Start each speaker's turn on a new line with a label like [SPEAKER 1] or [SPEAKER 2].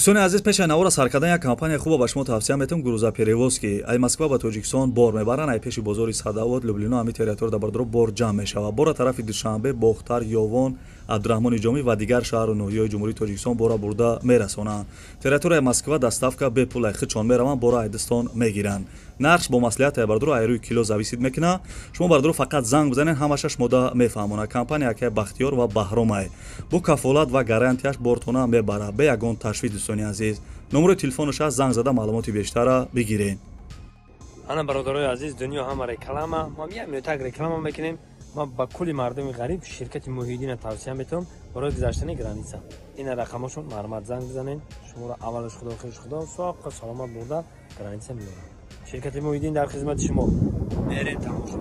[SPEAKER 1] دوستان عزیز پیش نوار سرکردن یک کمپانی خوب با شما توصیه میتونم گروزاپریوس که ای مسکو با تاجیکستان بار میبرن ای پیش بازار صداوت لوبلینا همی تریتور در بردرو بار جمع میشوه بار طرف دوشنبه باختر یوان عبدالرحمن جامی و دیگر شهر و ناحیه‌های جمهوری تاجیکستان بارا برده میرسونن تریتور مسکو دستافکا به پول خچون میروان بارا ایدستان میگیرن نقش با مصلحت بردرو ایروی کیلو زویسید میکنه شما بردرو فقط زنگ بزنین همشش مده میفهمونه کمپانی که بختیار و بهرام بو کفالت و گارانتیش بورتونا میبره به یگان تشویق دوستانی عزیز نمره تلفنش از زنگ زده معلومات بیشتر بگیرین.
[SPEAKER 2] انا برادرای عزیز دنیا هم رکلامه ما میام یک رکلام میکنیم ما با کلی مردم غریب شرکت موحدین توصیه میتونم برای گذشتن گرانیسا این رقمشون معلومات زنگ بزنین شما را اولش خدا خوش خدا ساق سلامت برده گرانیسا میارم شرکت موحدین در خدمت شما برین تماشا